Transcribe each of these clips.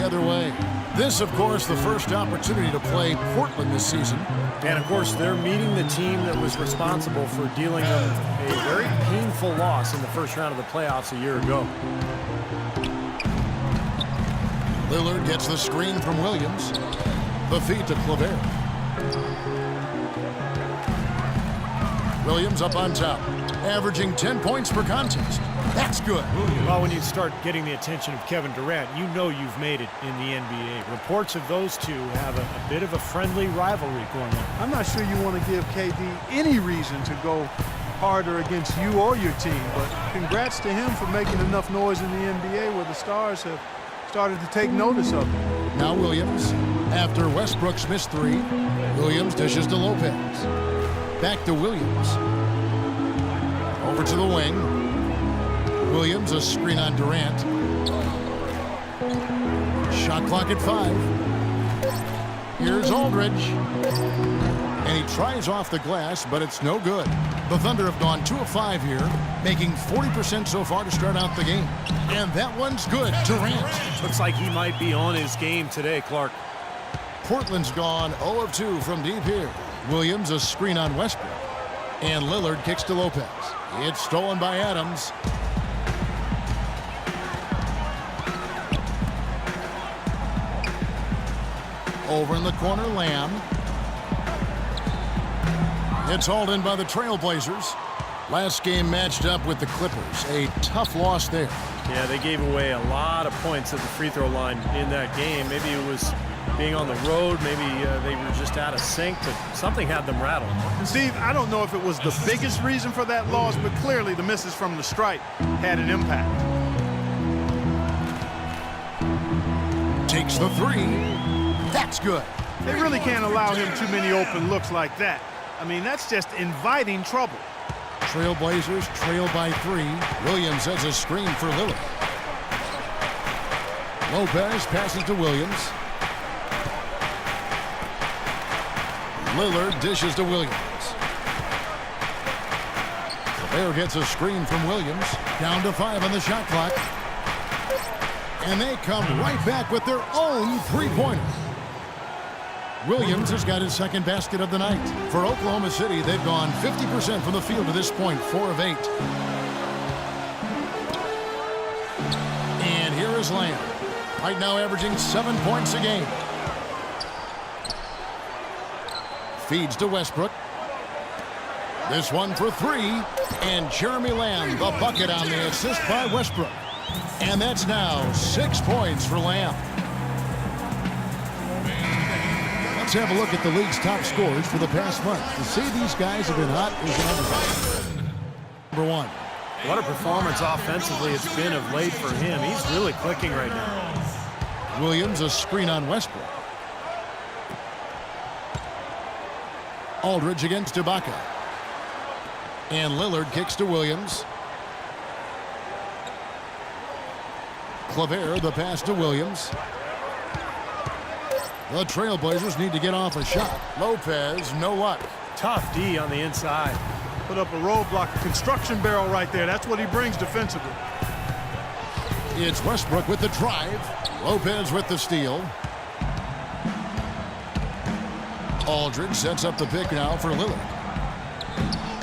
the other way. This, of course, the first opportunity to play Portland this season. And, of course, they're meeting the team that was responsible for dealing them a very painful loss in the first round of the playoffs a year ago. Lillard gets the screen from Williams. The feed to Kleber. Williams up on top, averaging 10 points per contest. That's good. Well, when you start getting the attention of Kevin Durant, you know you've made it in the NBA. Reports of those two have a bit of a friendly rivalry going on. I'm not sure you want to give KD any reason to go harder against you or your team, but congrats to him for making enough noise in the NBA where the stars have started to take notice of him. Now Williams, after Westbrook's missed three, Williams dishes to Lopez. Back to Williams. Over to the wing. Williams, a screen on Durant. Shot clock at 5. Here's Aldridge. And he tries off the glass, but it's no good. The Thunder have gone 2 of 5 here, making 40% so far to start out the game. And that one's good. Durant. Looks like he might be on his game today, Clark. Portland's gone 0 of 2 from deep here. Williams, a screen on Westbrook. And Lillard kicks to Lopez. It's stolen by Adams. Over in the corner, Lamb. It's hauled in by the Trailblazers. Last game matched up with the Clippers. A tough loss there. Yeah, they gave away a lot of points at the free throw line in that game. Maybe it was being on the road. Maybe they were just out of sync, but something had them rattled. Steve, I don't know if it was the biggest reason for that loss, but clearly the misses from the stripe had an impact. Takes the three. That's good. They really can't allow him too many open looks like that. I mean, that's just inviting trouble. Trailblazers trail by 3. Williams has a screen for Lillard. Lopez passes to Williams. Lillard dishes to Williams. Kleber gets a screen from Williams. Down to 5 on the shot clock. And they come right back with their own three-pointer. Williams has got his second basket of the night. For Oklahoma City, they've gone 50% from the field to this point, 4 of 8. And here is Lamb. Right now averaging 7 points a game. Feeds to Westbrook. This one for 3. And Jeremy Lamb, the bucket on the assist by Westbrook. And that's now 6 points for Lamb. Let's have a look at the league's top scorers for the past month. To see these guys have been hot is an understatement. Number 1. What a performance offensively it's been of late for him. He's really clicking right now. Williams, a screen on Westbrook. Aldridge against Ibaka. And Lillard kicks to Williams. Kleber, the pass to Williams. The Trailblazers need to get off a shot. Lopez, no luck. Tough D on the inside. Put up a roadblock, a construction barrel right there. That's what he brings defensively. It's Westbrook with the drive. Lopez with the steal. Aldridge sets up the pick now for Lillard.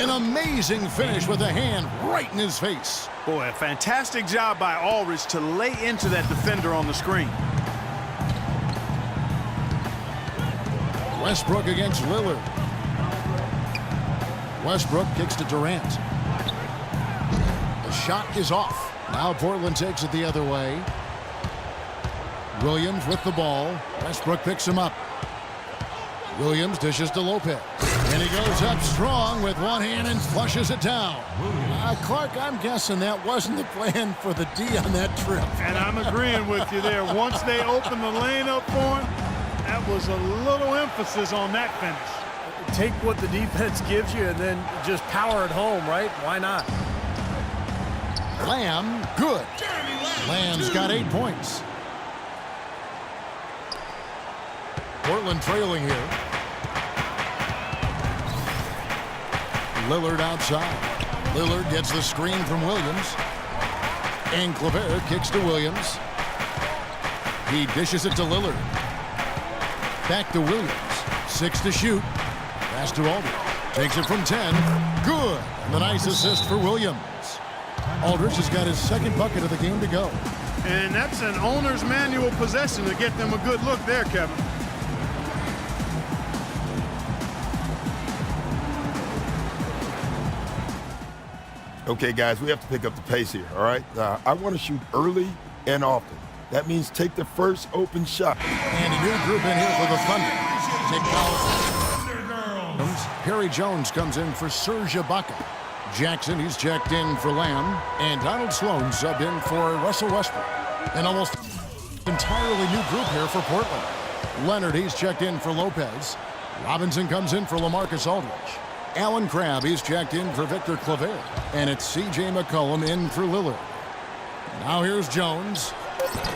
An amazing finish with a hand right in his face. Boy, a fantastic job by Aldridge to lay into that defender on the screen. Westbrook against Lillard. Westbrook kicks to Durant. The shot is off. Now Portland takes it the other way. Williams with the ball. Westbrook picks him up. Williams dishes to Lopez. And he goes up strong with one hand and flushes it down. Clark, I'm guessing that wasn't the plan for the D on that trip. And I'm agreeing with you there. Once they opened the lane up for him, that was a little emphasis on that finish. Take what the defense gives you and then just power it home, right? Why not? Lamb, good. Lamb's got 8 points. Portland trailing here. Lillard outside. Lillard gets the screen from Williams. And Kleber kicks to Williams. He dishes it to Lillard. Back to Williams. 6 to shoot. Pass to Aldridge. Takes it from 10. Good. And the nice assist for Williams. Aldridge has got his second bucket of the game to go. And that's an owner's manual possession to get them a good look there, Kevin. Okay, guys, we have to pick up the pace here, all right? I want to shoot early and often. That means take the first open shot. And a new group in here for the Thunder. Nick Collins. Perry Jones comes in for Serge Ibaka. Jackson, he's checked in for Lamb. And Donald Sloan subbed in for Russell Westbrook. An almost entirely new group here for Portland. Leonard, he's checked in for Lopez. Robinson comes in for LaMarcus Aldridge. Alan Crabb, he's checked in for Victor Claver. And it's C.J. McCollum in for Lillard. Now here's Jones.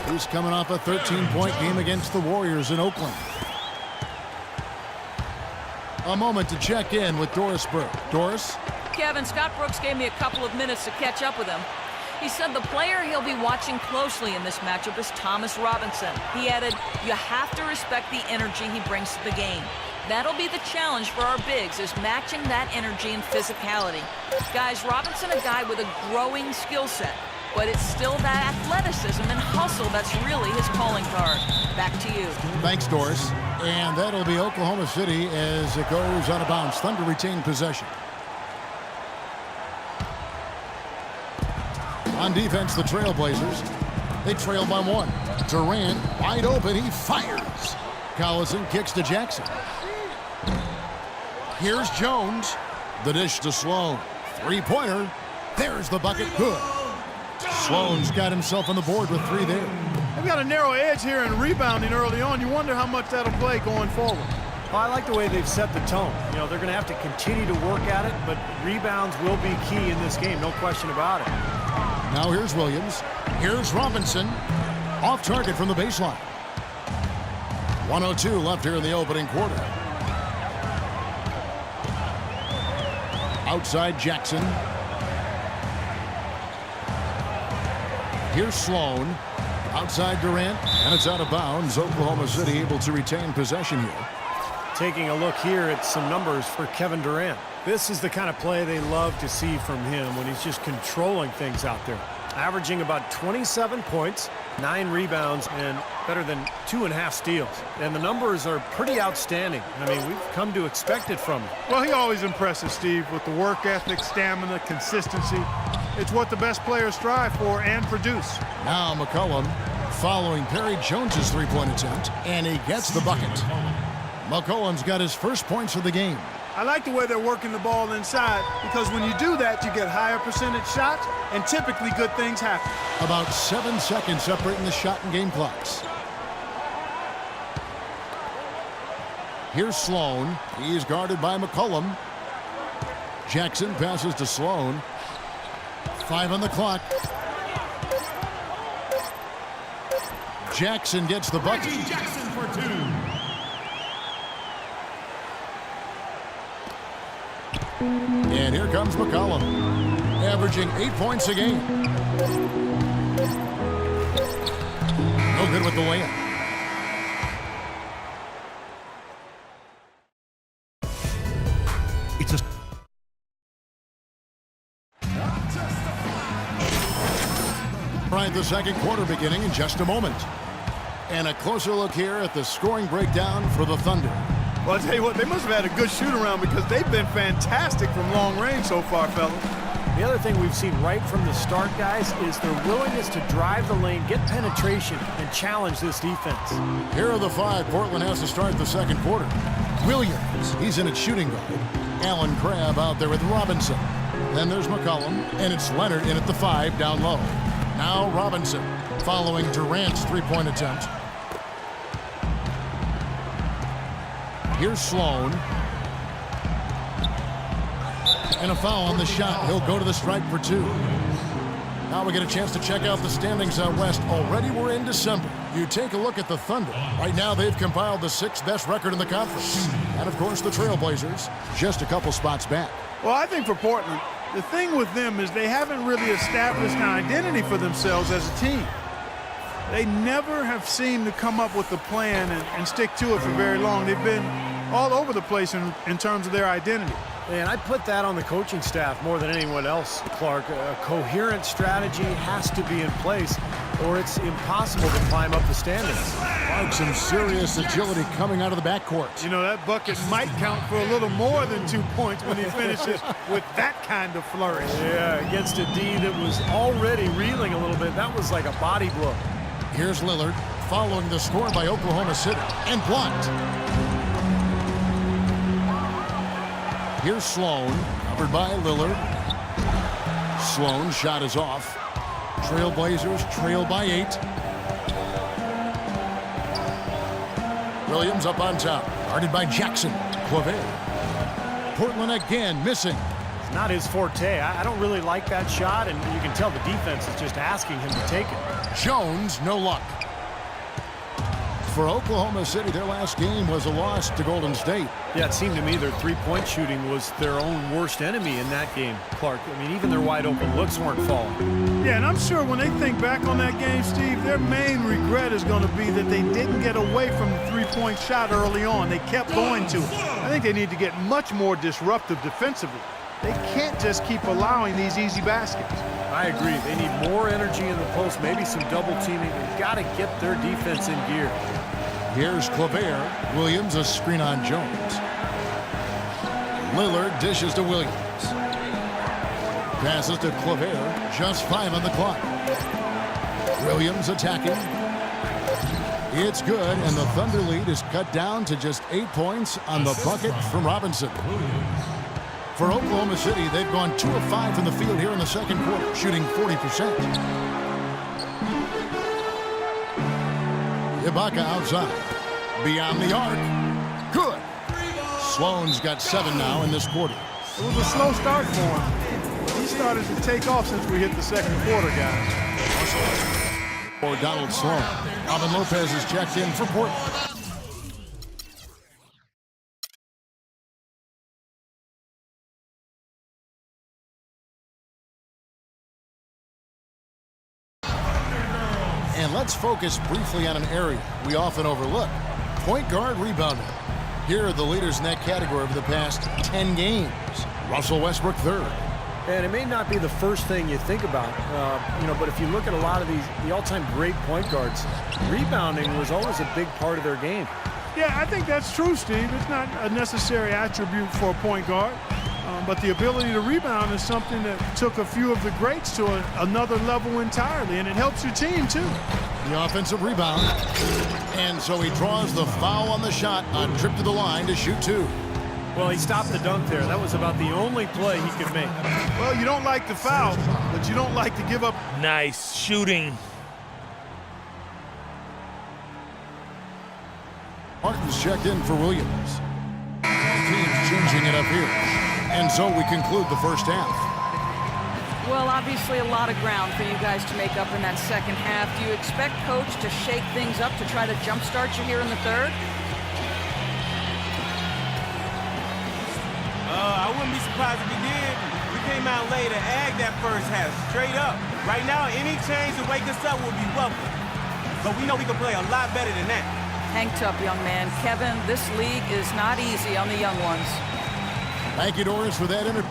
He's coming off a 13-point game against the Warriors in Oakland. A moment to check in with Doris Burke. Doris? Kevin, Scott Brooks gave me a couple of minutes to catch up with him. He said the player he'll be watching closely in this matchup is Thomas Robinson. He added, you have to respect the energy he brings to the game. That'll be the challenge for our bigs, is matching that energy and physicality. Guys, Robinson a guy with a growing skill set, but it's still that athleticism and hustle that's really his calling card. Back to you. Thanks, Doris. And that'll be Oklahoma City as it goes out of bounds. Thunder retain possession. On defense, the Trailblazers. They trail by 1. Durant, wide open, he fires. Collison kicks to Jackson. Here's Jones. The dish to Sloan. Three-pointer. There's the bucket. Good. Sloan's got himself on the board with 3 there. They've got a narrow edge here in rebounding early on. You wonder how much that'll play going forward. Well, I like the way they've set the tone. You know, they're going to have to continue to work at it, but rebounds will be key in this game, no question about it. Now here's Williams. Here's Robinson. Off target from the baseline. 1:02 left here in the opening quarter. Outside Jackson. Here's Sloan. Outside Durant. And it's out of bounds. Oklahoma City able to retain possession here. Taking a look here at some numbers for Kevin Durant. This is the kind of play they love to see from him when he's just controlling things out there. Averaging about 27 points, 9 rebounds, and better than 2.5 steals. And the numbers are pretty outstanding. I mean, we've come to expect it from him. Well, he always impresses, Steve, with the work ethic, stamina, consistency. It's what the best players strive for and produce. Now McCollum following Perry Jones's three-point attempt, and he gets the bucket. McCollum's got his first points of the game. I like the way they're working the ball inside, because when you do that, you get higher percentage shots, and typically good things happen. About 7 seconds separating the shot and game clocks. Here's Sloan. He's guarded by McCollum. Jackson passes to Sloan. 5 on the clock. Jackson gets the bucket. Jackson for 2. And here comes McCollum, averaging 8 points a game. No good with the layup. It's a right, the second quarter beginning in just a moment. And a closer look here at the scoring breakdown for the Thunder. Well, I'll tell you what, they must have had a good shoot-around because they've been fantastic from long range so far, fellas. The other thing we've seen right from the start, guys, is their willingness to drive the lane, get penetration, and challenge this defense. Here are the 5 Portland has to start the second quarter. Williams, he's in at shooting guard. Alan Crabb out there with Robinson. Then there's McCollum, and it's Leonard in at the 5 down low. Now Robinson following Durant's three-point attempt. Here's Sloan. And a foul on the shot. He'll go to the stripe for 2. Now we get a chance to check out the standings out west. Already we're in December. You take a look at the Thunder. Right now they've compiled the 6th best record in the conference. And of course the Trailblazers just a couple spots back. Well, I think for Portland, the thing with them is they haven't really established an identity for themselves as a team. They never have seemed to come up with a plan and stick to it for very long. They've been all over the place in terms of their identity. And I put that on the coaching staff more than anyone else, Clark. A coherent strategy has to be in place, or it's impossible to climb up the standings. Clark, some serious agility coming out of the backcourt. You know, that bucket might count for a little more than 2 points when he finishes with that kind of flourish. Yeah, against a D that was already reeling a little bit. That was like a body blow. Here's Lillard following the score by Oklahoma City and blocked. Here's Sloan, covered by Lillard. Sloan's shot is off. Trailblazers trail by 8. Williams up on top, guarded by Jackson. Clavet. Portland again missing. It's not his forte. I don't really like that shot, and you can tell the defense is just asking him to take it. Jones, no luck. For Oklahoma City, their last game was a loss to Golden State. Yeah, it seemed to me their three-point shooting was their own worst enemy in that game, Clark. I mean, even their wide-open looks weren't falling. Yeah, and I'm sure when they think back on that game, Steve, their main regret is going to be that they didn't get away from the three-point shot early on. They kept going to it. I think they need to get much more disruptive defensively. They can't just keep allowing these easy baskets. I agree. They need more energy in the post, maybe some double teaming. They've got to get their defense in gear. Here's Claver. Williams, a screen on Jones. Lillard dishes to Williams. Passes to Claver. Just 5 on the clock. Williams attacking. It's good, and the Thunder lead is cut down to just 8 points on the bucket from Robinson. For Oklahoma City, they've gone 2 of 5 from the field here in the second quarter, shooting 40%. Ibaka outside. Beyond the arc. Good. Sloan's got 7 now in this quarter. It was a slow start for him. He started to take off since we hit the second quarter, guys. For Donald Sloan. Alvin Lopez is checked in for Portland. And let's focus briefly on an area we often overlook. Point guard rebounding. Here are the leaders in that category over the past 10 games. Russell Westbrook third. And it may not be the first thing you think about, but if you look at a lot of the all-time great point guards, rebounding was always a big part of their game. Yeah, I think that's true, Steve. It's not a necessary attribute for a point guard. But the ability to rebound is something that took a few of the greats to another level entirely, and it helps your team, too. The offensive rebound. And so he draws the foul on the shot on trip to the line to shoot 2. Well, he stopped the dunk there. That was about the only play he could make. Well, you don't like the foul, but you don't like to give up. Nice shooting. Martin's checked in for Williams. Team's changing it up here. And so we conclude the first half. Well, obviously a lot of ground for you guys to make up in that second half. Do you expect Coach to shake things up to try to jumpstart you here in the third? I wouldn't be surprised if he did. We came out late and agged that first half, straight up. Right now, any change to wake us up would be welcome. But we know we can play a lot better than that. Hang tough, young man. Kevin, this league is not easy on the young ones. Thank you, Doris, for that interview.